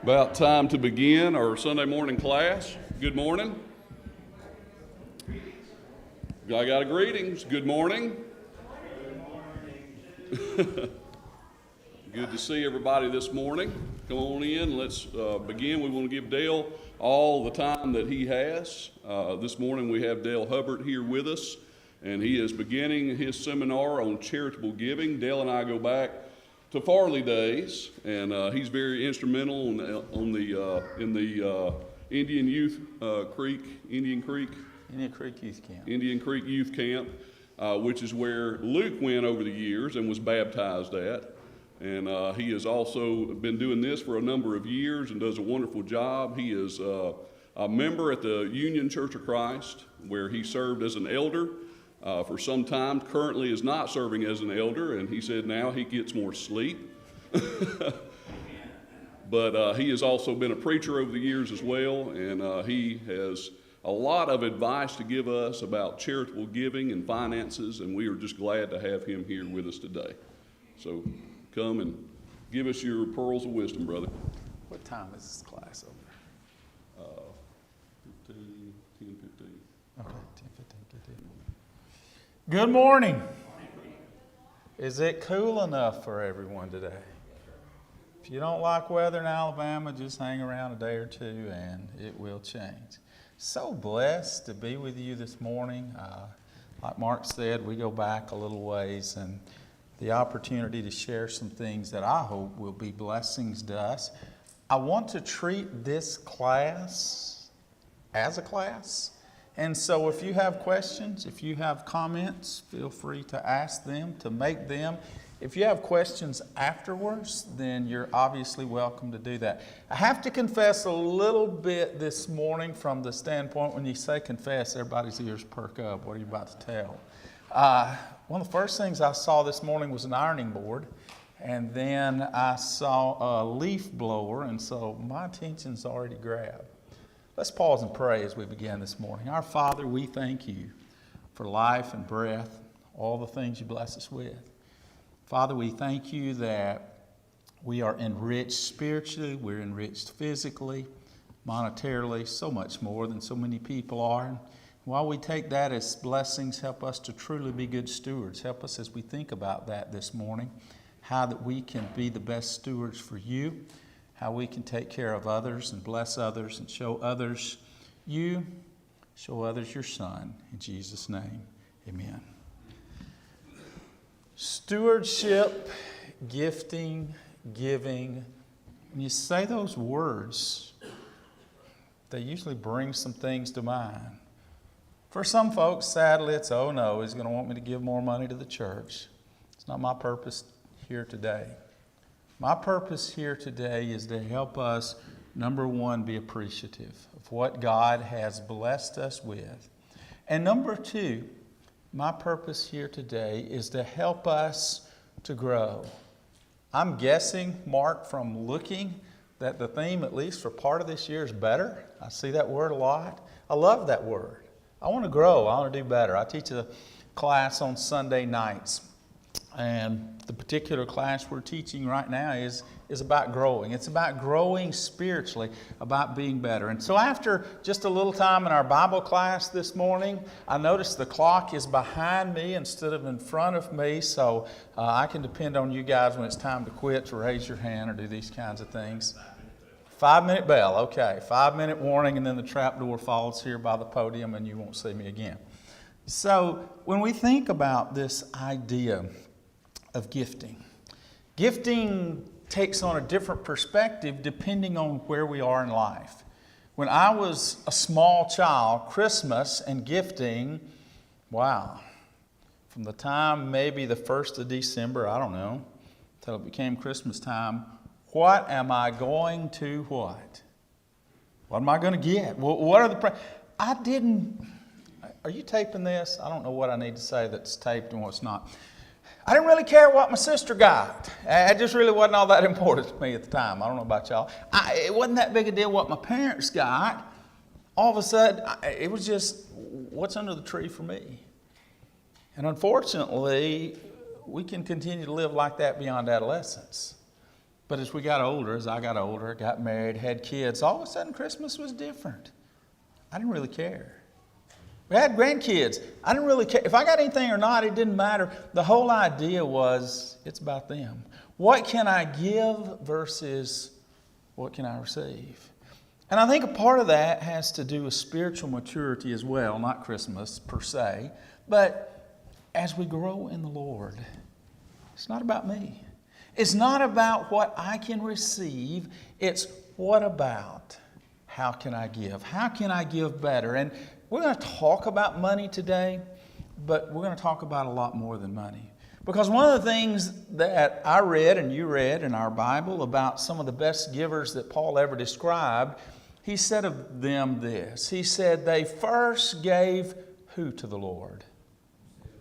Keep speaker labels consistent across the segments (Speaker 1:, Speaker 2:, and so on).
Speaker 1: About time to begin our Sunday morning class. Good morning. I got a greetings. Good morning. Good to see everybody this morning. Come on in. Let's begin. We want to give Dale all the time that he has. This morning we have Dale Hubbard here with us, and he is beginning his seminar on charitable giving. Dale and I go back to Farley days, and he's very instrumental in the Indian Creek Youth Camp, which is where Luke went over the years and was baptized at. And he has also been doing this for a number of years and does a wonderful job. He is a member at the Union Church of Christ, where he served as an elder for some time. Currently is not serving as an elder, and he said now he gets more sleep. But he has also been a preacher over the years as well, and he has a lot of advice to give us about charitable giving and finances, and we are just glad to have him here with us today. So come and give us your pearls of wisdom, brother.
Speaker 2: What time is this class over?
Speaker 1: 10:15.
Speaker 2: Okay, 10:15. Good morning. Is it cool enough for everyone today? If you don't like weather in Alabama, just hang around a day or two and it will change. So blessed to be with you this morning. Like Mark said, we go back a little ways, and the opportunity to share some things that I hope will be blessings to us. I want to treat this class as a class. And so if you have questions, if you have comments, feel free to ask them, to make them. If you have questions afterwards, then you're obviously welcome to do that. I have to confess a little bit this morning from the standpoint, when you say confess, everybody's ears perk up. What are you about to tell? One of the first things I saw this morning was an ironing board, and then I saw a leaf blower, and so my attention's already grabbed. Let's pause and pray as we begin this morning. Our Father, we thank you for life and breath, all the things you bless us with. Father, we thank you that we are enriched spiritually, we're enriched physically, monetarily, so much more than so many people are. And while we take that as blessings, help us to truly be good stewards. Help us as we think about that this morning, how that we can be the best stewards for you, how we can take care of others and bless others and show others you, show others your Son. In Jesus' name, amen. Stewardship, gifting, giving. When you say those words, they usually bring some things to mind. For some folks, sadly, it's, oh no, he's going to want me to give more money to the church. It's not my purpose here today. My purpose here today is to help us, number one, be appreciative of what God has blessed us with. And number two, my purpose here today is to help us to grow. I'm guessing, Mark, from looking, that the theme, at least for part of this year, is better. I see that word a lot. I love that word. I want to grow. I want to do better. I teach a class on Sunday nights. And the particular class we're teaching right now is about growing. It's about growing spiritually, about being better. And so after just a little time in our Bible class this morning, I noticed the clock is behind me instead of in front of me, so I can depend on you guys when it's time to quit to raise your hand or do these kinds of things. 5-minute bell, okay. 5-minute warning, and then the trap door falls here by the podium and you won't see me again. So when we think about this idea of gifting takes on a different perspective depending on where we are in life. When I was a small child, Christmas and gifting, wow, from the time maybe the 1st of December, I don't know, until it became Christmas time, what am I going to what? What am I going to get? What are the are you taping this? I don't know what I need to say that's taped and what's not. I didn't really care what my sister got. It just really wasn't all that important to me at the time. I don't know about y'all. It wasn't that big a deal what my parents got. All of a sudden, it was just, what's under the tree for me? And unfortunately, we can continue to live like that beyond adolescence. But as we got older, as I got older, got married, had kids, all of a sudden Christmas was different. I didn't really care. We had grandkids. I didn't really care. If I got anything or not, it didn't matter. The whole idea was it's about them. What can I give versus what can I receive? And I think a part of that has to do with spiritual maturity as well, not Christmas per se, but as we grow in the Lord, it's not about me. It's not about what I can receive. It's what about how can I give? How can I give better? And we're going to talk about money today, but we're going to talk about a lot more than money. Because one of the things that I read and you read in our Bible about some of the best givers that Paul ever described, he said of them this. He said they first gave who to the Lord?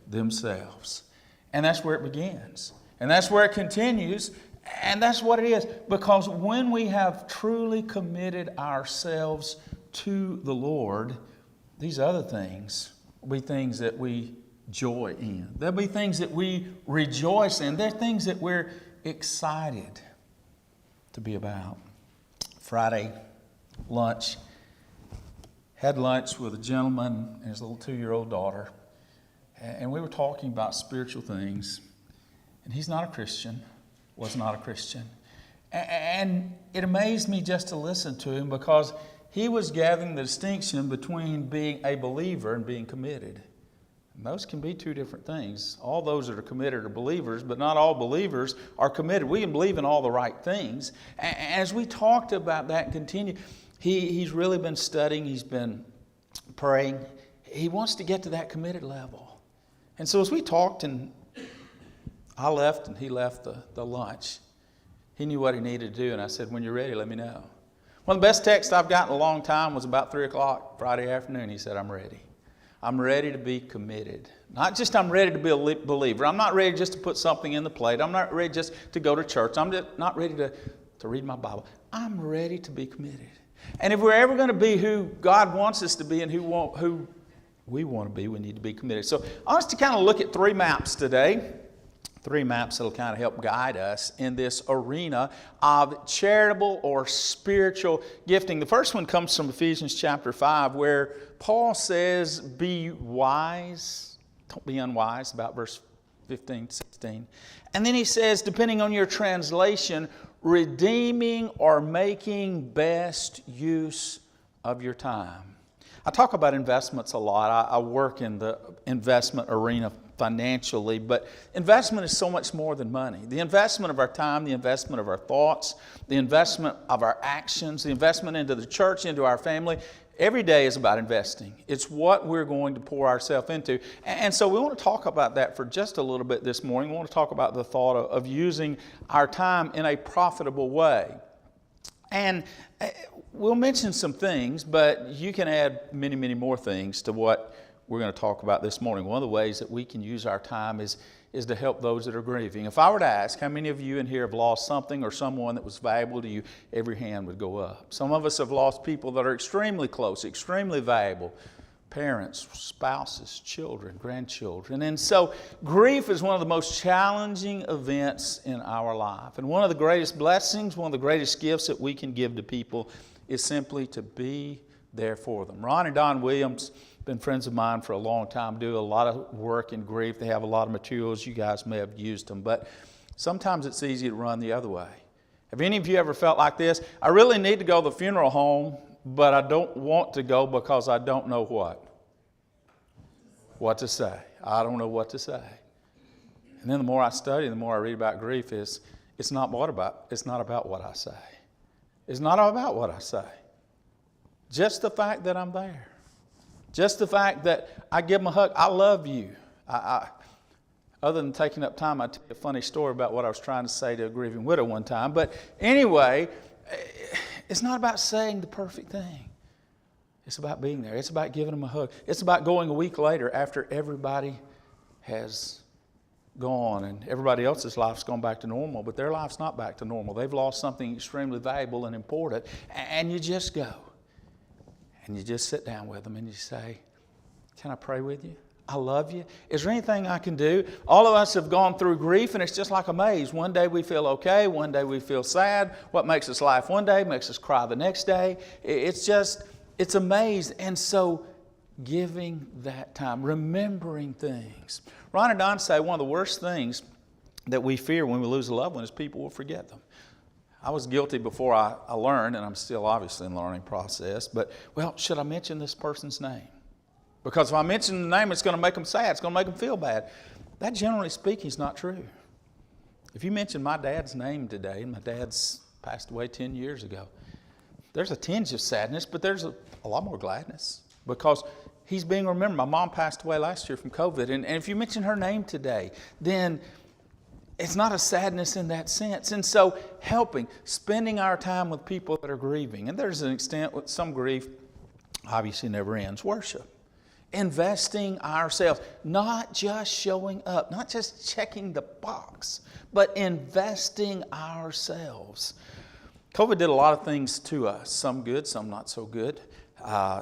Speaker 2: Themselves. And that's where it begins. And that's where it continues. And that's what it is. Because when we have truly committed ourselves to the Lord, these other things will be things that we joy in. There'll be things that we rejoice in. They're things that we're excited to be about. Friday lunch. Had lunch with a gentleman and his little 2-year-old daughter. And we were talking about spiritual things. And he's not a Christian. Was not a Christian. And it amazed me just to listen to him because he was gathering the distinction between being a believer and being committed. And those can be two different things. All those that are committed are believers, but not all believers are committed. We can believe in all the right things. As we talked about that and continue, he's really been studying, he's been praying. He wants to get to that committed level. And so as we talked, and I left and he left the lunch, he knew what he needed to do, and I said, when you're ready, let me know. One of the best texts I've gotten in a long time was about 3 o'clock Friday afternoon. He said, I'm ready. I'm ready to be committed. Not just I'm ready to be a believer. I'm not ready just to put something in the plate. I'm not ready just to go to church. I'm just not ready to read my Bible. I'm ready to be committed. And if we're ever going to be who God wants us to be and who we want to be, we need to be committed. So I want us to kind of look at 3 maps today. 3 maps that will kind of help guide us in this arena of charitable or spiritual gifting. The first one comes from Ephesians chapter 5, where Paul says, be wise. Don't be unwise, about verse 15, 16. And then he says, depending on your translation, redeeming or making best use of your time. I talk about investments a lot. I work in the investment arena financially, but investment is so much more than money. The investment of our time, the investment of our thoughts, the investment of our actions, the investment into the church, into our family, every day is about investing. It's what we're going to pour ourselves into. And so we want to talk about that for just a little bit this morning. We want to talk about the thought of using our time in a profitable way. And we'll mention some things, but you can add many, many more things to what we're going to talk about this morning. One of the ways that we can use our time is to help those that are grieving. If I were to ask how many of you in here have lost something or someone that was valuable to you, every hand would go up. Some of us have lost people that are extremely close, extremely valuable. Parents, spouses, children, grandchildren. And so grief is one of the most challenging events in our life. And one of the greatest blessings, one of the greatest gifts that we can give to people is simply to be there for them. Ron and Don Williams, been friends of mine for a long time, do a lot of work in grief. They have a lot of materials. You guys may have used them, but sometimes it's easy to run the other way. Have any of you ever felt like this? I really need to go to the funeral home, but I don't want to go because I don't know what to say. I don't know what to say. And then the more I study, the more I read about grief, it's not about what I say. It's not about what I say. Just the fact that I'm there. Just the fact that I give them a hug. I love you. Other than taking up time, I'll tell you a funny story about what I was trying to say to a grieving widow one time. But anyway, it's not about saying the perfect thing. It's about being there. It's about giving them a hug. It's about going a week later after everybody has gone and everybody else's life's gone back to normal, but their life's not back to normal. They've lost something extremely valuable and important, and you just go. And you just sit down with them and you say, can I pray with you? I love you. Is there anything I can do? All of us have gone through grief, and it's just like a maze. One day we feel okay. One day we feel sad. What makes us laugh one day makes us cry the next day. It's a maze. And so giving that time, remembering things. Ron and Don say one of the worst things that we fear when we lose a loved one is people will forget them. I was guilty before I learned, and I'm still obviously in the learning process, but, well, should I mention this person's name? Because if I mention the name, it's going to make them sad. It's going to make them feel bad. That, generally speaking, is not true. If you mention my dad's name today, and my dad's passed away 10 years ago, there's a tinge of sadness, but there's a lot more gladness because he's being remembered. My mom passed away last year from COVID, and if you mention her name today, then it's not a sadness in that sense. And so helping, spending our time with people that are grieving, and there's an extent with some grief obviously never ends, worship. Investing ourselves, not just showing up, not just checking the box, but investing ourselves. COVID did a lot of things to us, some good, some not so good.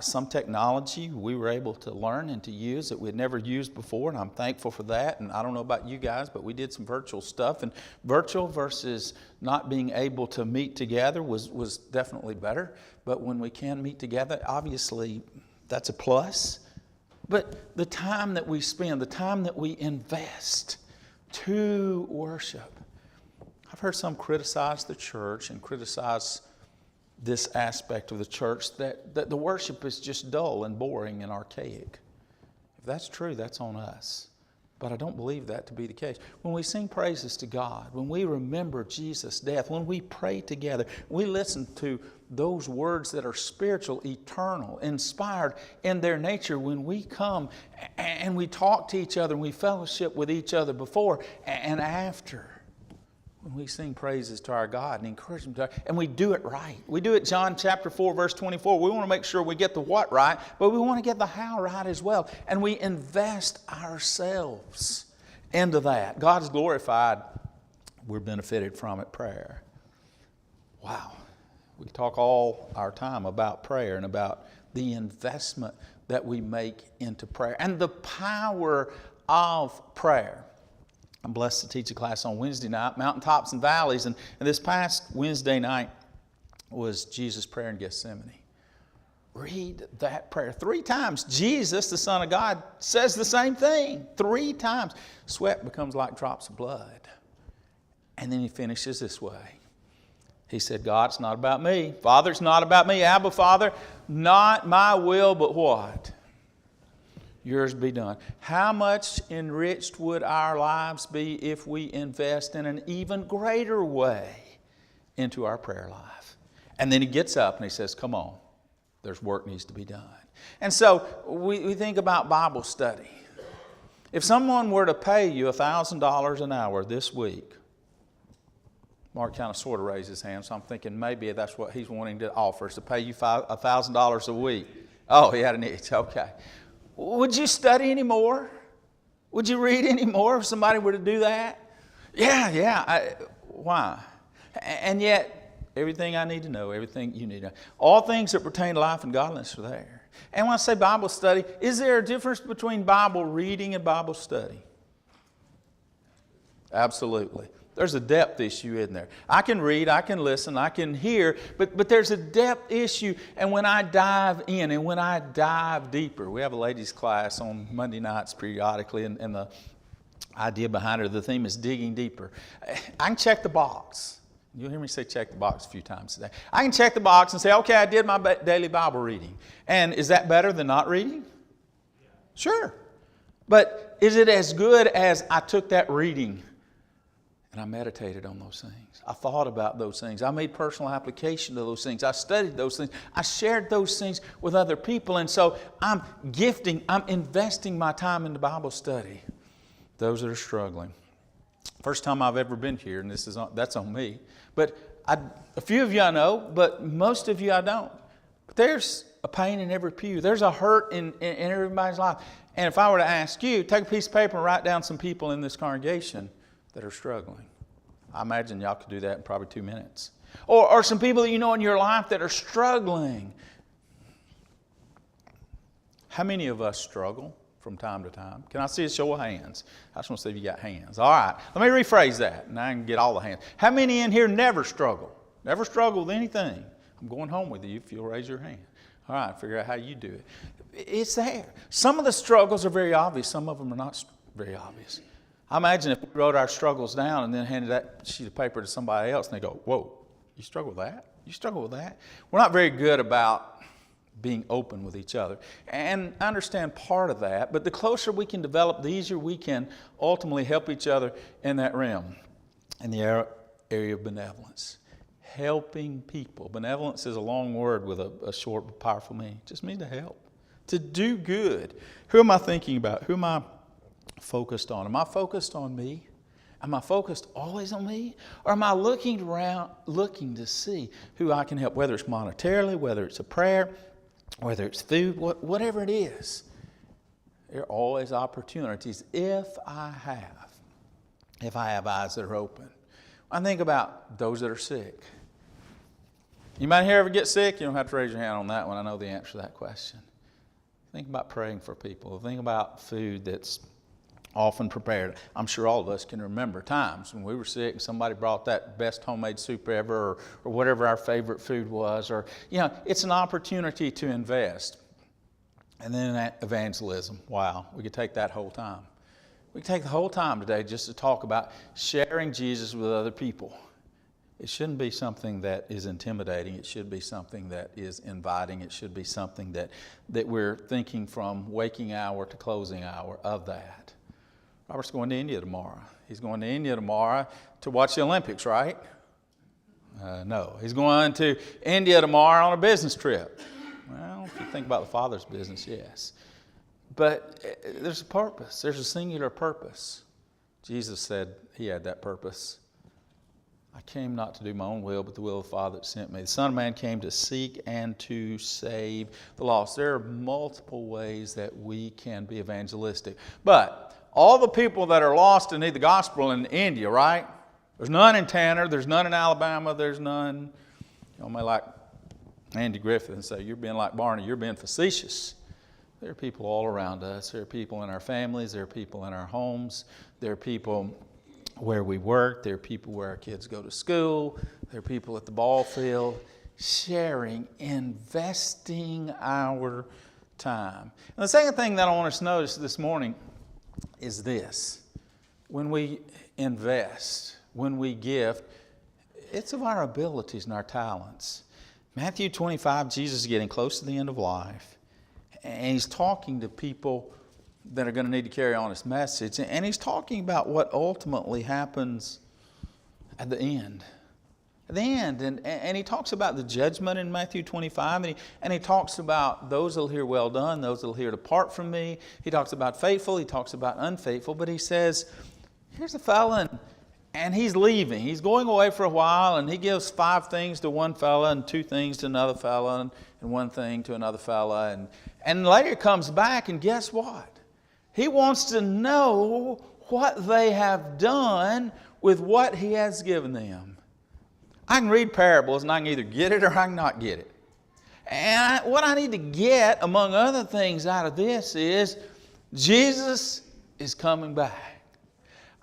Speaker 2: Some technology we were able to learn and to use that we'd never used before, and I'm thankful for that. And I don't know about you guys, but we did some virtual stuff, and virtual versus not being able to meet together was definitely better. But when we can meet together, obviously that's a plus. But the time that we spend, the time that we invest to worship. I've heard some criticize the church and criticize this aspect of the church that the worship is just dull and boring and archaic. If that's true, that's on us. But I don't believe that to be the case. When we sing praises to God, when we remember Jesus' death, when we pray together, we listen to those words that are spiritual, eternal, inspired in their nature, when we come and we talk to each other and we fellowship with each other before and after, when we sing praises to our God and encourage Him to, and we do it right. We do it, John chapter 4, verse 24. We want to make sure we get the what right, but we want to get the how right as well. And we invest ourselves into that. God is glorified. We're benefited from it. Prayer. Wow. We talk all our time about prayer and about the investment that we make into prayer and the power of prayer. I'm blessed to teach a class on Wednesday night, Mountaintops and Valleys, and this past Wednesday night was Jesus' prayer in Gethsemane. Read that prayer 3 times. Jesus, the Son of God, says the same thing 3 times. Sweat becomes like drops of blood. And then he finishes this way. He said, God, it's not about me. Father, it's not about me. Abba, Father, not my will, but what? Yours be done. How much enriched would our lives be if we invest in an even greater way into our prayer life? And then he gets up and he says, come on, there's work needs to be done. And so we think about Bible study. If someone were to pay you $1,000 an hour this week, Mark kind of sort of raised his hand, so I'm thinking maybe that's what he's wanting to offer, is to pay you $1,000 a week. Oh, he had an itch, okay. Would you study anymore? Would you read anymore if somebody were to do that? Yeah. Why? And yet, everything I need to know, everything you need to know, all things that pertain to life and godliness are there. And when I say Bible study, is there a difference between Bible reading and Bible study? Absolutely. There's a depth issue in there. I can read, I can listen, I can hear, but there's a depth issue. And when I dive in and when I dive deeper, we have a ladies' class on Monday nights periodically, and the idea behind it, the theme is digging deeper. I can check the box. You'll hear me say check the box a few times today. I can check the box and say, okay, I did my daily Bible reading. And is that better than not reading? Sure. But is it as good as I took that reading and I meditated on those things? I thought about those things. I made personal application to those things. I studied those things. I shared those things with other people. And so I'm investing my time into Bible study. Those that are struggling. First time I've ever been here, and that's on me. But a few of you I know, but most of you I don't. But there's a pain in every pew. There's a hurt in everybody's life. And if I were to ask you, take a piece of paper and write down some people in this congregation that are struggling. I imagine y'all could do that in probably 2 minutes. Or some people that you know in your life that are struggling. How many of us struggle? from time to time? Can I see a show of hands? I just want to see if you got hands. All right, let me rephrase that, and I can get all the hands. How many in here never struggle? Never struggle with anything? I'm going home with you if you'll raise your hand. All right, figure out how you do it. It's there. Some of the struggles are very obvious. Some of them are not very obvious. I imagine if we wrote our struggles down and then handed that sheet of paper to somebody else and they go, whoa, you struggle with that? You struggle with that? We're not very good about being open with each other. And I understand part of that, but the closer we can develop, the easier we can ultimately help each other in that realm, in the area of benevolence. Helping people. Benevolence is a long word with a short but powerful meaning. It just means to help, to do good. Who am I thinking about? Who am I focused on? Am I focused on me? Am I focused always on me? Or am I looking around, looking to see who I can help, whether it's monetarily, whether it's a prayer, whether it's food, whatever it is. There are always opportunities if I have eyes that are open. I think about those that are sick. You might here ever get sick? You don't have to raise your hand on that one. I know the answer to that question. Think about praying for people. Think about food that's often prepared. I'm sure all of us can remember times when we were sick and somebody brought that best homemade soup ever or whatever our favorite food was. Or, it's an opportunity to invest. And then that evangelism. Wow, we could take that whole time. We could take the whole time today just to talk about sharing Jesus with other people. It shouldn't be something that is intimidating. It should be something that is inviting. It should be something that we're thinking from waking hour to closing hour of that. Robert's going to India tomorrow. He's going to India tomorrow to watch the Olympics, right? No. He's going to India tomorrow on a business trip. Well, if you think about the Father's business, yes. But there's a purpose. There's a singular purpose. Jesus said he had that purpose. I came not to do my own will, but the will of the Father that sent me. The Son of Man came to seek and to save the lost. There are multiple ways that we can be evangelistic. But all the people that are lost and need the gospel in India, right? There's none in Tanner. There's none in Alabama. There's none. You may like Andy Griffith and say, you're being like Barney. You're being facetious. There are people all around us. There are people in our families. There are people in our homes. There are people where we work. There are people where our kids go to school. There are people at the ball field. Sharing, investing our time. And the second thing that I want us to notice this morning is this. When we invest, when we give, it's of our abilities and our talents. Matthew 25, Jesus is getting close to the end of life. And he's talking to people that are going to need to carry on his message. And he's talking about what ultimately happens at the end. At the end. And he talks about the judgment in Matthew 25. And he talks about those that will hear well done, those that will hear depart from me. He talks about faithful. He talks about unfaithful. But he says, here's a fellow and he's leaving. He's going away for a while, and he gives 5 things to one fella and 2 things to another fella and 1 thing to another fella. And later comes back, and guess what? He wants to know what they have done with what he has given them. I can read parables, and I can either get it or I can not get it. And what I need to get, among other things, out of this is Jesus is coming back.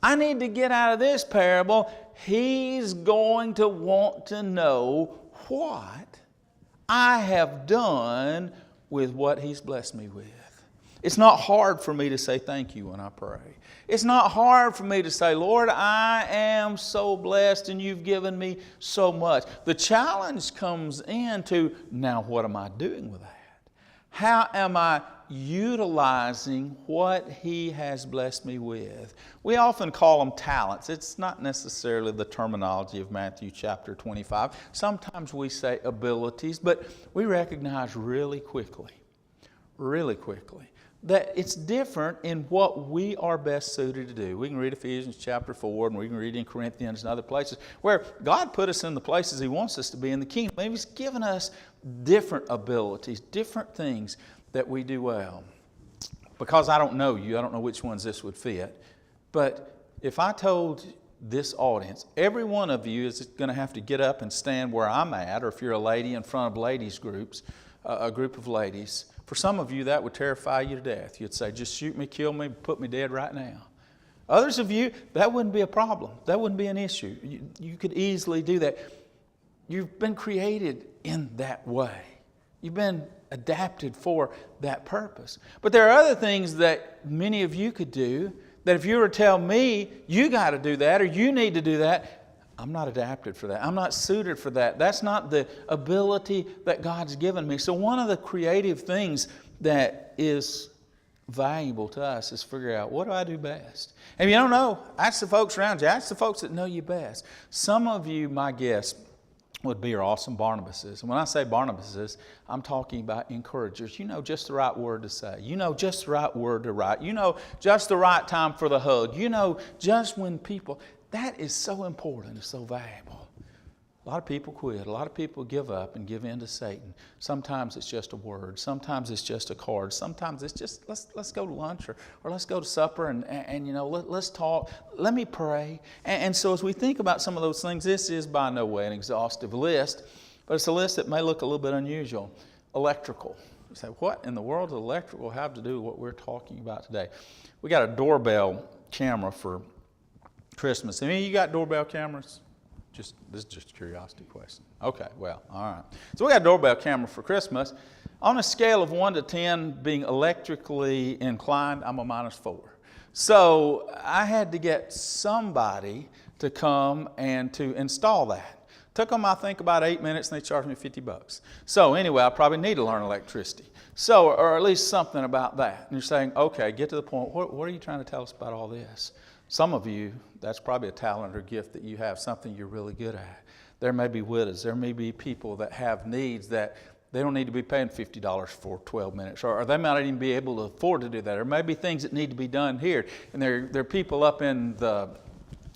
Speaker 2: I need to get out of this parable, he's going to want to know what I have done with what he's blessed me with. It's not hard for me to say thank you when I pray. It's not hard for me to say, Lord, I am so blessed and you've given me so much. The challenge comes into, now what am I doing with that? How am I utilizing what he has blessed me with? We often call them talents. It's not necessarily the terminology of Matthew chapter 25. Sometimes we say abilities, but we recognize really quickly, that it's different in what we are best suited to do. We can read Ephesians chapter 4, and we can read in Corinthians and other places where God put us in the places he wants us to be in the kingdom. Maybe he's given us different abilities, different things that we do well. Because I don't know you, I don't know which ones this would fit. But if I told this audience, every one of you is going to have to get up and stand where I'm at, or if you're a lady in front of ladies groups, a group of ladies, For some of you, that would terrify you to death. You'd say, just shoot me, kill me, put me dead right now. Others of you, that wouldn't be a problem. That wouldn't be an issue. You could easily do that. You've been created in that way. You've been adapted for that purpose. But there are other things that many of you could do that if you were to tell me, you got to do that or you need to do that, I'm not adapted for that. I'm not suited for that. That's not the ability that God's given me. So one of the creative things that is valuable to us is figure out, what do I do best? And if you don't know, ask the folks around you. Ask the folks that know you best. Some of you, my guess, would be your awesome Barnabases. And when I say Barnabases, I'm talking about encouragers. You know just the right word to say. You know just the right word to write. You know just the right time for the hug. You know just when people... That is so important and so valuable. A lot of people quit. A lot of people give up and give in to Satan. Sometimes it's just a word. Sometimes it's just a card. Sometimes it's just, let's go to lunch or let's go to supper and you know, let's talk. Let me pray. And so as we think about some of those things, this is by no way an exhaustive list, but it's a list that may look a little bit unusual. Electrical. You say, what in the world does electrical have to do with what we're talking about today? We got a doorbell camera for Christmas. Any of you got doorbell cameras? This is just a curiosity question. Okay, well, all right. So we got a doorbell camera for Christmas. On a scale of 1 to 10 being electrically inclined, I'm a -4. So I had to get somebody to come and to install that. Took them, I think, about 8 minutes, and they charged me $50. So anyway, I probably need to learn electricity. So, or at least something about that. And you're saying, okay, get to the point. What are you trying to tell us about all this? Some of you, that's probably a talent or gift that you have, something you're really good at. There may be widows. There may be people that have needs that they don't need to be paying $50 for 12 minutes, or they might not even be able to afford to do that. There may be things that need to be done here. And there are people up in the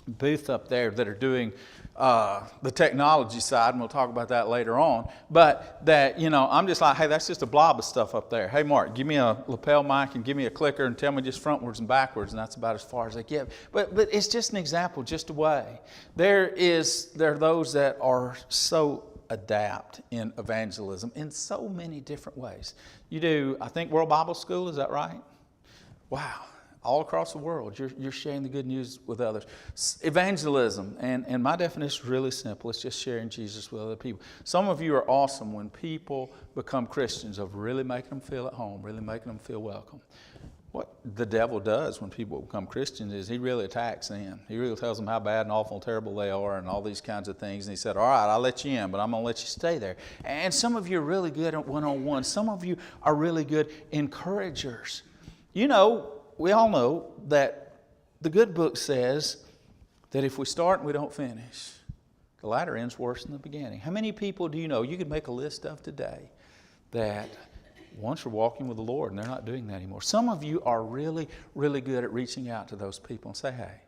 Speaker 2: booth up there that are doing the technology side, and we'll talk about that later on. But that, you know, I'm just like, hey, that's just a blob of stuff up there. Hey, Mark, give me a lapel mic and give me a clicker and tell me just frontwards and backwards, and that's about as far as I get. But it's just an example, just a way. There are those that are so adept in evangelism in so many different ways. You do, I think, World Bible School, is that right? Wow. All across the world, you're sharing the good news with others. Evangelism, and my definition is really simple. It's just sharing Jesus with other people. Some of you are awesome when people become Christians, of really making them feel at home, really making them feel welcome. What the devil does when people become Christians is he really attacks them. He really tells them how bad and awful and terrible they are and all these kinds of things. And he said, all right, I'll let you in, but I'm going to let you stay there. And some of you are really good at one-on-one. Some of you are really good encouragers. You know, we all know that the good book says that if we start and we don't finish, the latter end's worse than the beginning. How many people do you know, you could make a list of today, that once you're walking with the Lord and they're not doing that anymore? Some of you are really, really good at reaching out to those people and say, hey,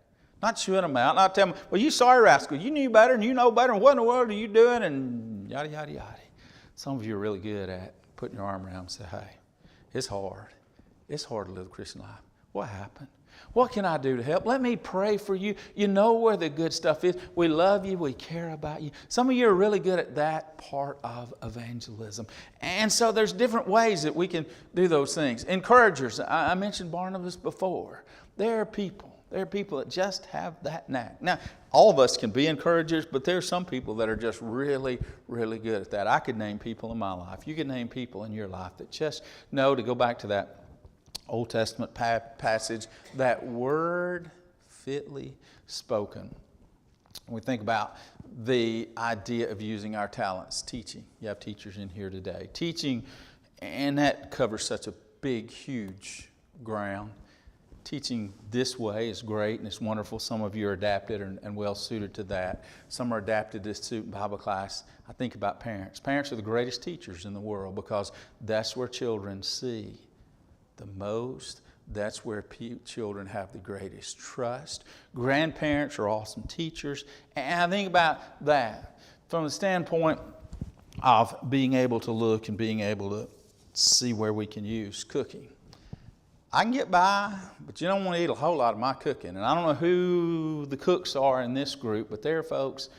Speaker 2: not chewing them out, not telling them, well, you sorry rascal, you knew better and you know better, and what in the world are you doing, and yada, yada, yada. Some of you are really good at putting your arm around and say, hey, it's hard. It's hard to live a Christian life. What happened? What can I do to help? Let me pray for you. You know where the good stuff is. We love you. We care about you. Some of you are really good at that part of evangelism. And so there's different ways that we can do those things. Encouragers. I mentioned Barnabas before. There are people that just have that knack. Now, all of us can be encouragers, but there are some people that are just really, really good at that. I could name people in my life. You could name people in your life that just know, to go back to that Old Testament passage, that word fitly spoken. We think about the idea of using our talents. Teaching. You have teachers in here today. Teaching, and that covers such a big, huge ground. Teaching this way is great and it's wonderful. Some of you are adapted and well suited to that. Some are adapted to student Bible class. I think about parents. Parents are the greatest teachers in the world because that's where children see the most. That's where children have the greatest trust. Grandparents are awesome teachers. And I think about that from the standpoint of being able to look and being able to see where we can use cooking. I can get by, but you don't want to eat a whole lot of my cooking. And I don't know who the cooks are in this group, but there are folks,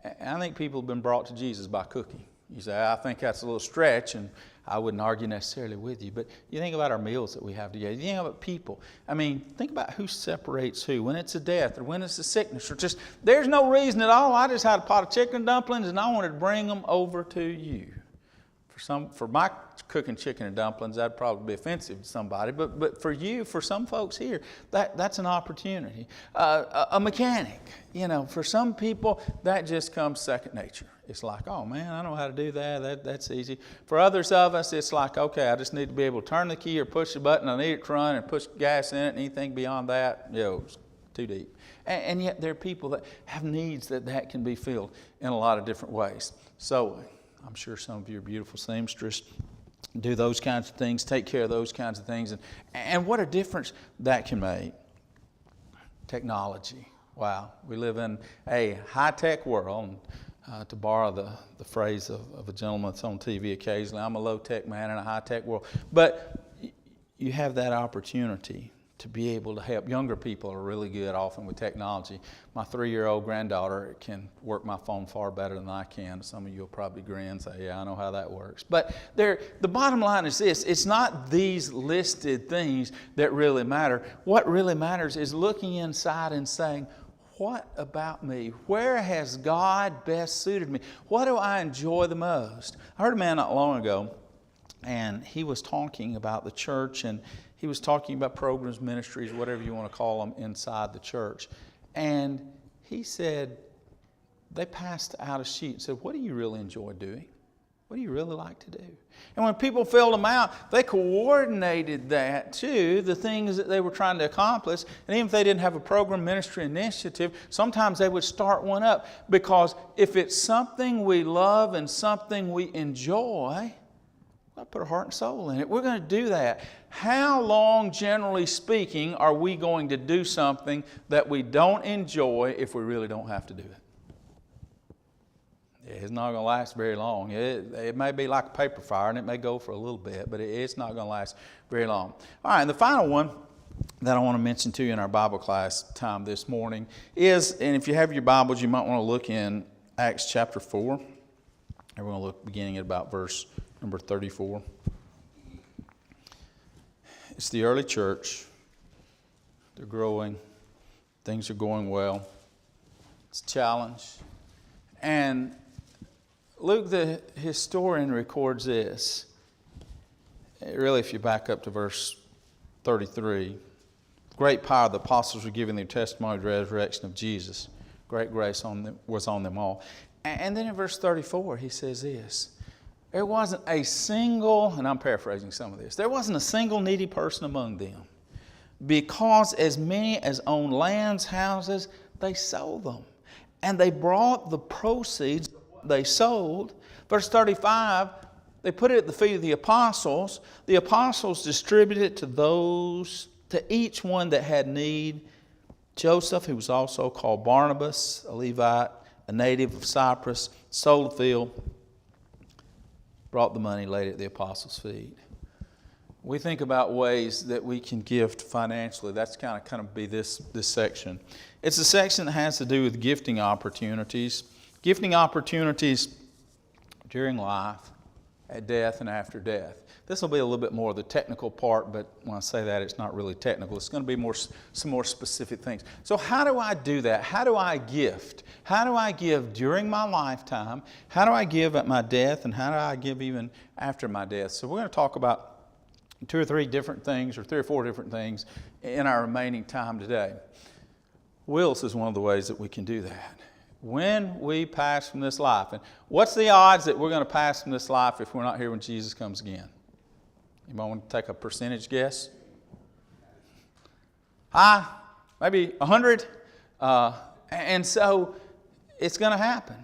Speaker 2: and I think people have been brought to Jesus by cooking. You say, I think that's a little stretch, and I wouldn't argue necessarily with you. But you think about our meals that we have together. You think about people. I mean, think about who separates who. When it's a death or when it's a sickness, or just, there's no reason at all. I just had a pot of chicken and dumplings, and I wanted to bring them over to you. For my cooking chicken and dumplings, that'd probably be offensive to somebody. But for you, for some folks here, that's an opportunity. A mechanic, for some people, that just comes second nature. It's like, oh man, I know how to do that. That's easy. For others of us, it's like, okay, I just need to be able to turn the key or push the button. I need it to run and push gas in it. And anything beyond that, it's too deep. And yet there are people that have needs that can be filled in a lot of different ways. So I'm sure some of you are beautiful seamstress, do those kinds of things, take care of those kinds of things. And what a difference that can make. Technology. Wow. We live in a high-tech world. To borrow the phrase of a gentleman that's on TV occasionally, I'm a low-tech man in a high-tech world. But you have that opportunity to be able to help. Younger people are really good often with technology. My 3-year-old granddaughter can work my phone far better than I can. Some of you will probably grin and say, yeah, I know how that works. But the bottom line is this. It's not these listed things that really matter. What really matters is looking inside and saying, what about me? Where has God best suited me? What do I enjoy the most? I heard a man not long ago, and he was talking about the church, and he was talking about programs, ministries, whatever you want to call them, inside the church. And he said, they passed out a sheet and said, what do you really enjoy doing? What do you really like to do? And when people filled them out, they coordinated that to the things that they were trying to accomplish. And even if they didn't have a program, ministry, initiative, sometimes they would start one up. Because if it's something we love and something we enjoy, we'll put our heart and soul in it. We're going to do that. How long, generally speaking, are we going to do something that we don't enjoy if we really don't have to do it? It's not going to last very long. It may be like a paper fire, and it may go for a little bit, but it's not going to last very long. All right, and the final one that I want to mention to you in our Bible class time this morning is, and if you have your Bibles, you might want to look in Acts chapter 4. And we're going to look beginning at about verse number 34. It's the early church. They're growing. Things are going well. It's a challenge. And Luke, the historian, records this. Really, if you back up to verse 33, great power the apostles were giving their testimony of the resurrection of Jesus. Great grace was on them all. And then in verse 34, he says this. There wasn't a single, and I'm paraphrasing some of this, there wasn't a single needy person among them, because as many as owned lands, houses, they sold them. And they brought the proceeds of what they sold. Verse 35, they put it at the feet of the apostles. The apostles distributed it to each one that had need. Joseph, who was also called Barnabas, a Levite, a native of Cyprus, sold the field, brought the money, laid it at the apostles' feet. We think about ways that we can gift financially. That's kind of be this section. It's a section that has to do with gifting opportunities. Gifting opportunities during life, at death, and after death. This will be a little bit more of the technical part, but when I say that, it's not really technical. It's going to be some more specific things. So how do I do that? How do I gift? How do I give during my lifetime? How do I give at my death? And how do I give even after my death? So we're going to talk about 2 or 3 different things, or 3 or 4 different things in our remaining time today. Wills is one of the ways that we can do that. When we pass from this life. And what's the odds that we're going to pass from this life if we're not here when Jesus comes again? Anybody want to take a percentage guess? High? Maybe 100? And so it's going to happen.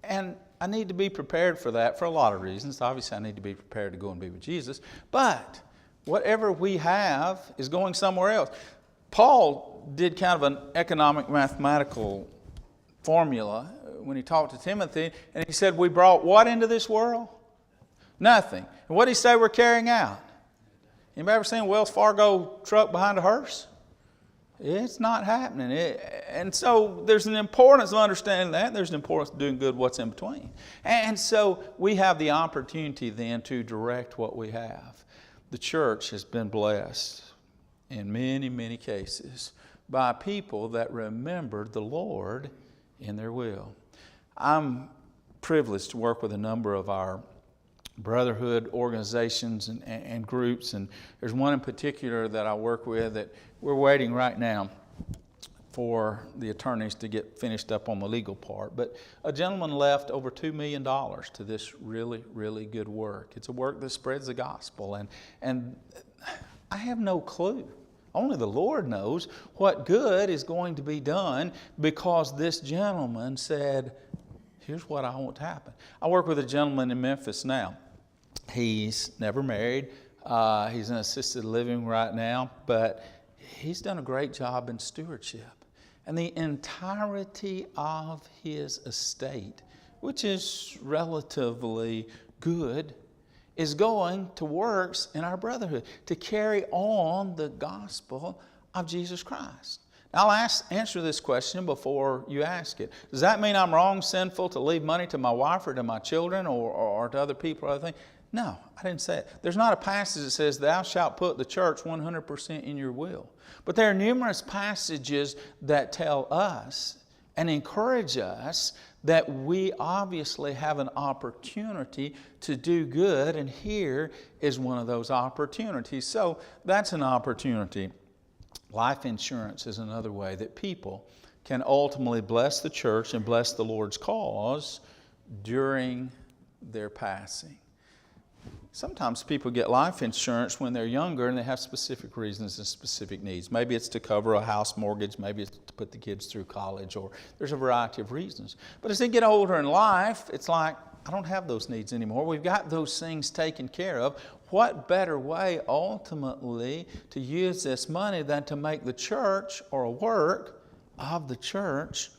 Speaker 2: And I need to be prepared for that for a lot of reasons. Obviously, I need to be prepared to go and be with Jesus. But whatever we have is going somewhere else. Paul did kind of an economic mathematical formula when he talked to Timothy, and he said, we brought what into this world? Nothing. And what did he say we're carrying out? Anybody ever seen a Wells Fargo truck behind a hearse? It's not happening. And so there's an importance of understanding that. There's an importance of doing good what's in between. And so we have the opportunity then to direct what we have. The church has been blessed in many, many cases by people that remembered the Lord in their will. I'm privileged to work with a number of our brotherhood organizations and groups, and there's one in particular that I work with that we're waiting right now for the attorneys to get finished up on the legal part. But a gentleman left over $2 million to this really, really good work. It's a work that spreads the gospel, and I have no clue. Only the Lord knows what good is going to be done because this gentleman said, here's what I want to happen. I work with a gentleman in Memphis now. He's never married. He's in assisted living right now, but he's done a great job in stewardship. And the entirety of his estate, which is relatively good, is going to works in our brotherhood to carry on the gospel of Jesus Christ. Now, I'll answer this question before you ask it. Does that mean I'm wrong, sinful to leave money to my wife or to my children or to other people or other things? No, I didn't say it. There's not a passage that says, thou shalt put the church 100% in your will. But there are numerous passages that tell us and encourage us that we obviously have an opportunity to do good, and here is one of those opportunities. So that's an opportunity. Life insurance is another way that people can ultimately bless the church and bless the Lord's cause during their passing. Sometimes people get life insurance when they're younger and they have specific reasons and specific needs. Maybe it's to cover a house mortgage, maybe it's to put the kids through college, or there's a variety of reasons. But as they get older in life, it's like, I don't have those needs anymore. We've got those things taken care of. What better way ultimately to use this money than to make the church or a work of the church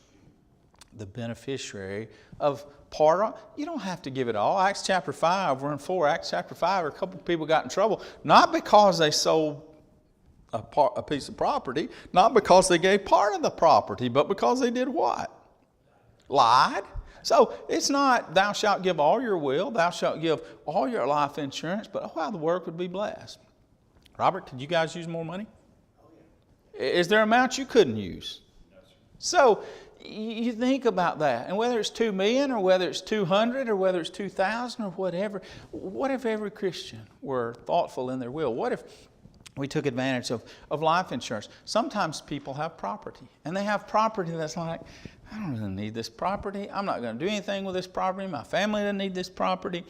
Speaker 2: the beneficiary of part of? You don't have to give it all. Acts chapter 5, we're in 4. Acts chapter 5, a couple of people got in trouble, not because they sold a piece of property, not because they gave part of the property, but because they did what? Lied. So it's not thou shalt give all your will, thou shalt give all your life insurance, but oh, how the work would be blessed. Robert, could you guys use more money? Is there amounts you couldn't use? No, sir. So you think about that, and whether it's 2 million or whether it's 200 or whether it's 2,000 or whatever, what if every Christian were thoughtful in their will? What if we took advantage of life insurance? Sometimes people have property, and they have property that's like, I don't really need this property. I'm not going to do anything with this property. My family doesn't need this property.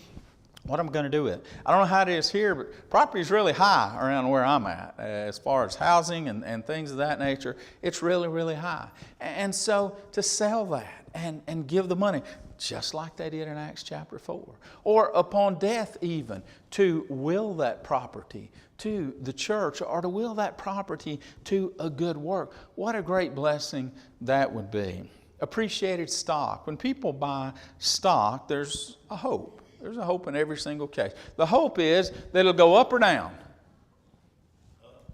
Speaker 2: What am I going to do with it? I don't know how it is here, but property is really high around where I'm at. As far as housing and things of that nature, it's really, really high. And so to sell that and give the money, just like they did in Acts chapter 4, or upon death even, to will that property to the church or to will that property to a good work. What a great blessing that would be. Appreciated stock. When people buy stock, there's a hope. There's a hope in every single case. The hope is that it'll go up or down.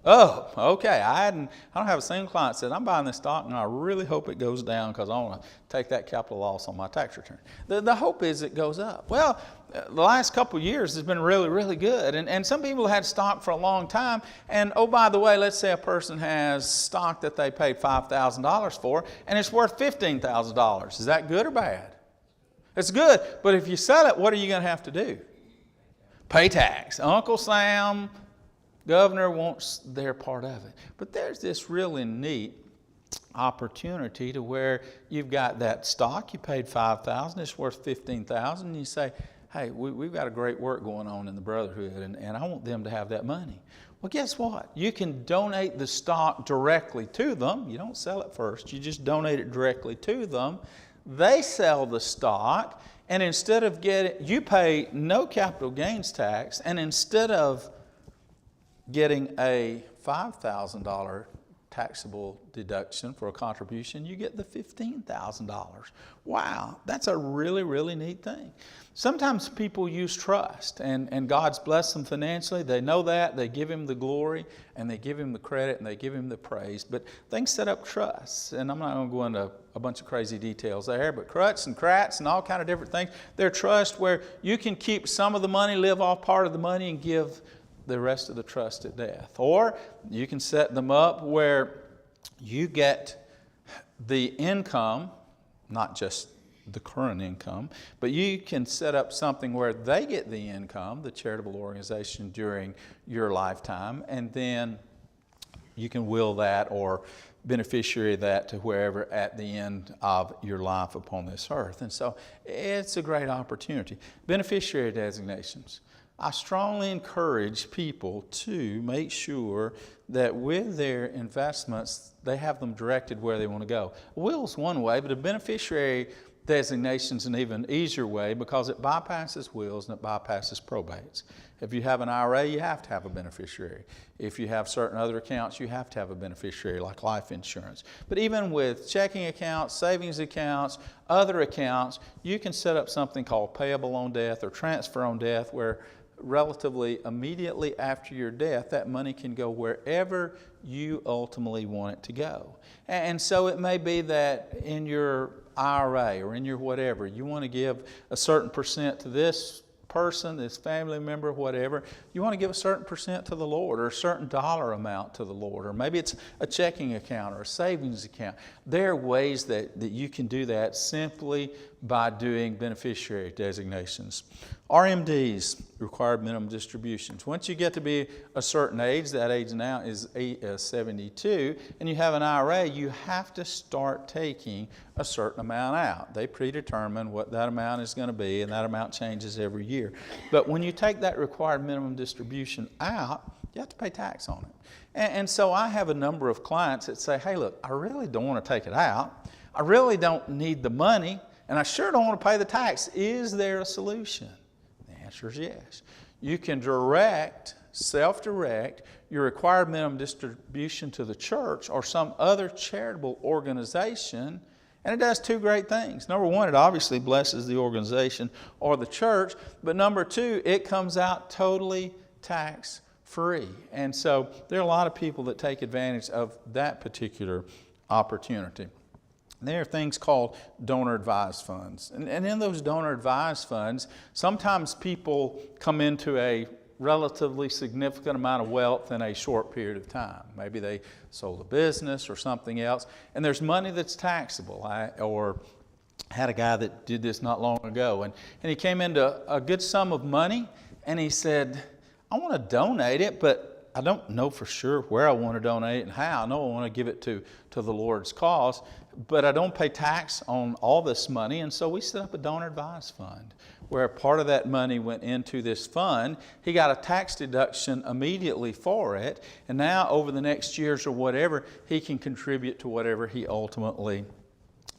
Speaker 2: Oh, okay. I don't have a single client that said, I'm buying this stock and I really hope it goes down because I want to take that capital loss on my tax return. The hope is it goes up. Well, the last couple of years has been really, really good. And some people have had stock for a long time. And oh, by the way, let's say a person has stock that they paid $5,000 for and it's worth $15,000. Is that good or bad? It's good. But if you sell it, what are you going to have to do? Pay tax. Uncle Sam, governor, wants their part of it. But there's this really neat opportunity to where you've got that stock, you paid $5,000, it's worth $15,000, and you say, hey, we've got a great work going on in the brotherhood, and I want them to have that money. Well, guess what? You can donate the stock directly to them. You don't sell it first. You just donate it directly to them. They sell the stock, and instead of you pay no capital gains tax, and instead of getting a $5,000 taxable deduction for a contribution, you get the $15,000. Wow, that's a really, really neat thing. Sometimes people use trust, and God's blessed them financially. They know that. They give Him the glory, and they give Him the credit, and they give Him the praise. But things set up trusts, and I'm not going to go into a bunch of crazy details there, but cruts and crats and all kind of different things. They're trusts where you can keep some of the money, live off part of the money, and give the rest of the trust at death. Or you can set them up where you get the income, not just the current income, but you can set up something where they get the income, the charitable organization, during your lifetime, and then you can will that or beneficiary that to wherever at the end of your life upon this earth. And so it's a great opportunity. Beneficiary designations. I strongly encourage people to make sure that with their investments, they have them directed where they want to go. A will is one way, but a beneficiary designation is an even easier way because it bypasses wills and it bypasses probates. If you have an IRA, you have to have a beneficiary. If you have certain other accounts, you have to have a beneficiary like life insurance. But even with checking accounts, savings accounts, other accounts, you can set up something called payable on death or transfer on death where relatively immediately after your death, that money can go wherever you ultimately want it to go. And so it may be that in your IRA or in your whatever, you want to give a certain percent to this person, this family member, whatever. You want to give a certain percent to the Lord or a certain dollar amount to the Lord, or maybe it's a checking account or a savings account. There are ways that you can do that simply by doing beneficiary designations. RMDs, required minimum distributions. Once you get to be a certain age, that age now is 72, and you have an IRA, you have to start taking a certain amount out. They predetermine what that amount is going to be, and that amount changes every year. But when you take that required minimum distribution out, you have to pay tax on it. And so I have a number of clients that say, hey, look, I really don't want to take it out. I really don't need the money, and I sure don't want to pay the tax. Is there a solution? The answer is yes. You can self-direct your required minimum distribution to the church or some other charitable organization, and it does two great things. Number one, it obviously blesses the organization or the church, but number two, it comes out totally tax-free. And so there are a lot of people that take advantage of that particular opportunity. There are things called donor-advised funds. And in those donor-advised funds, sometimes people come into a relatively significant amount of wealth in a short period of time. Maybe they sold a business or something else, and there's money that's taxable. I had a guy that did this not long ago, and he came into a good sum of money, and he said, I want to donate it, but I don't know for sure where I want to donate it and how. I know I want to give it to the Lord's cause, but I don't pay tax on all this money. And so we set up a donor advised fund where part of that money went into this fund. He got a tax deduction immediately for it. And now over the next years or whatever, he can contribute to whatever he ultimately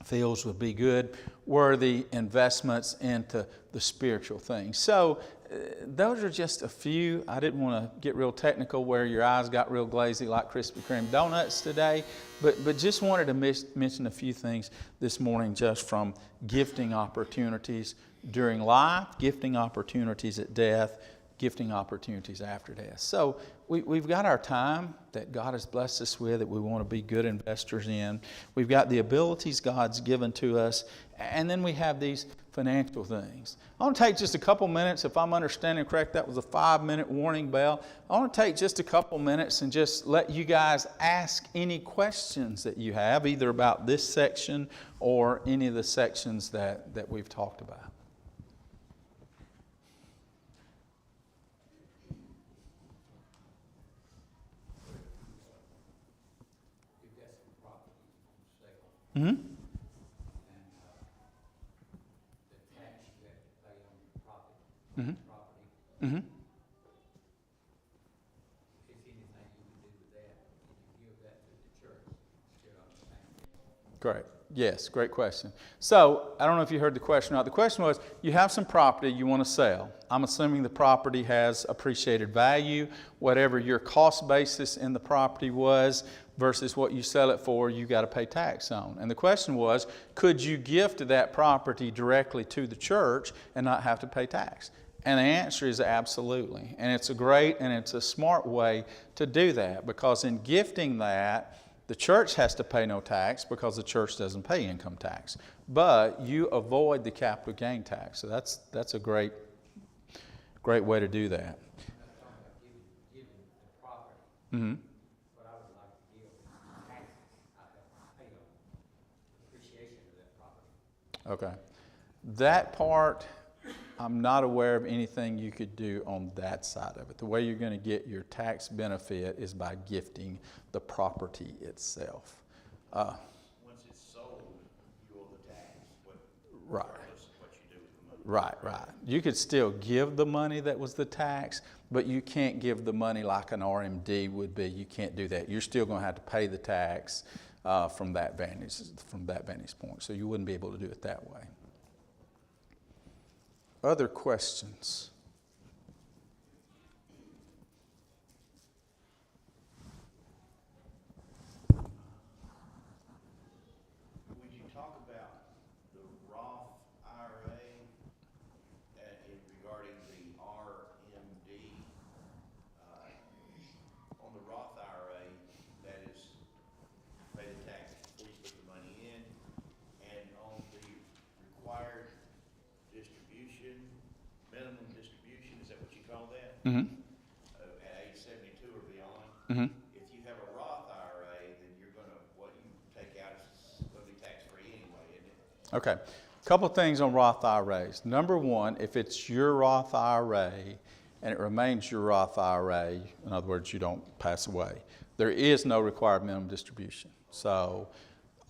Speaker 2: feels would be good, worthy investments into the spiritual things. So those are just a few. I didn't want to get real technical where your eyes got real glazy like Krispy Kreme donuts today, but just wanted to mention a few things this morning just from gifting opportunities during life, gifting opportunities at death, gifting opportunities after death. So we've got our time that God has blessed us with that we want to be good investors in. We've got the abilities God's given to us, and then we have these financial things. I want to take just a couple minutes. If I'm understanding correct, that was a 5-minute warning bell. I want to take just a couple minutes and just let you guys ask any questions that you have, either about this section or any of the sections that we've talked about. Mm-hmm.
Speaker 3: And the tax you have to pay on profit,
Speaker 2: Mm-hmm.
Speaker 3: property.
Speaker 2: Mm-hmm.
Speaker 3: If anything you can do with that, you can give that to the church, still on the same.
Speaker 2: Great. Yes, great question. So, I don't know if you heard the question or not. The question was, you have some property you want to sell. I'm assuming the property has appreciated value. Whatever your cost basis in the property was versus what you sell it for, you got to pay tax on. And the question was, could you gift that property directly to the church and not have to pay tax? And the answer is absolutely. And it's a great and it's a smart way to do that, because in gifting that, the church has to pay no tax because the church doesn't pay income tax. But you avoid the capital gain tax. So that's a great way to do that.
Speaker 3: I'm not talking about giving the property.
Speaker 2: Mm-hmm.
Speaker 3: What I would like to give is taxes. I pay on appreciation of that property.
Speaker 2: Okay. That part, I'm not aware of anything you could do on that side of it. The way you're going to get your tax benefit is by gifting the property itself.
Speaker 4: Once it's sold, you owe the tax,
Speaker 2: Right.
Speaker 4: regardless of what you do with the money.
Speaker 2: Right. You could still give the money that was the tax, but you can't give the money like an RMD would be. You can't do that. You're still going to have to pay the tax from that vantage point. So you wouldn't be able to do it that way. Other questions?
Speaker 4: Would you talk about the Roth IRA regarding the RMD? On the Roth IRA, that is, pay the tax before you put the money in, and on the required distribution, minimum distribution, is that what you call that?
Speaker 2: Mm-hmm.
Speaker 4: At age 72 or beyond?
Speaker 2: Mm-hmm.
Speaker 4: If you have a Roth IRA, then you're gonna, what you take out is gonna be tax-free anyway, isn't it?
Speaker 2: Okay. Couple things on Roth IRAs. Number one, if it's your Roth IRA and it remains your Roth IRA, in other words, you don't pass away, there is no required minimum distribution. So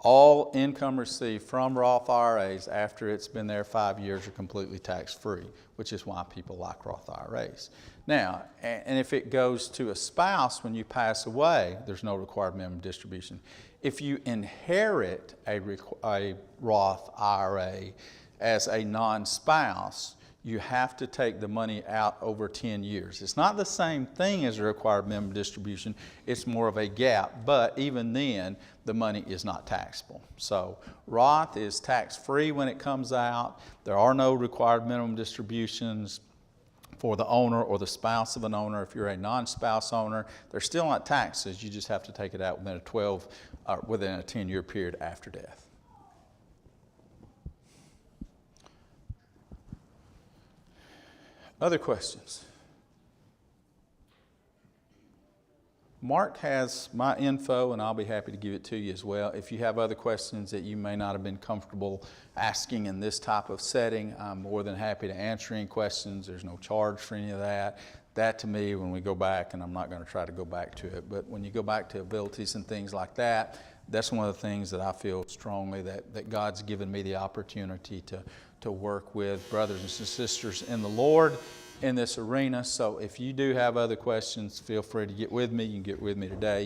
Speaker 2: all income received from Roth IRAs after it's been there 5 years are completely tax-free, which is why people like Roth IRAs. Now, and if it goes to a spouse when you pass away, there's no required minimum distribution. If you inherit a Roth IRA as a non-spouse, you have to take the money out over 10 years. It's not the same thing as a required minimum distribution. It's more of a gap, but even then, the money is not taxable. So Roth is tax-free when it comes out. There are no required minimum distributions for the owner or the spouse of an owner. If you're a non-spouse owner, there's still not taxes. You just have to take it out within a 10-year period after death. Other questions? Mark has my info, and I'll be happy to give it to you as well. If you have other questions that you may not have been comfortable asking in this type of setting, I'm more than happy to answer any questions. There's no charge for any of that. That to me, when we go back, and I'm not going to try to go back to it, but when you go back to abilities and things like that, that's one of the things that I feel strongly that God's given me the opportunity to work with brothers and sisters in the Lord in this arena. So if you do have other questions, feel free to get with me. You can get with me today.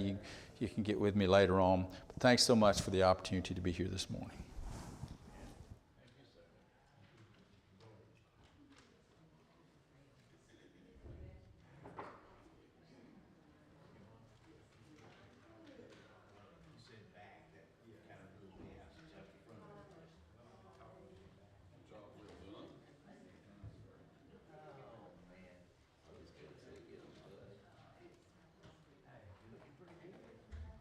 Speaker 2: You can get with me later on. But thanks so much for the opportunity to be here this morning.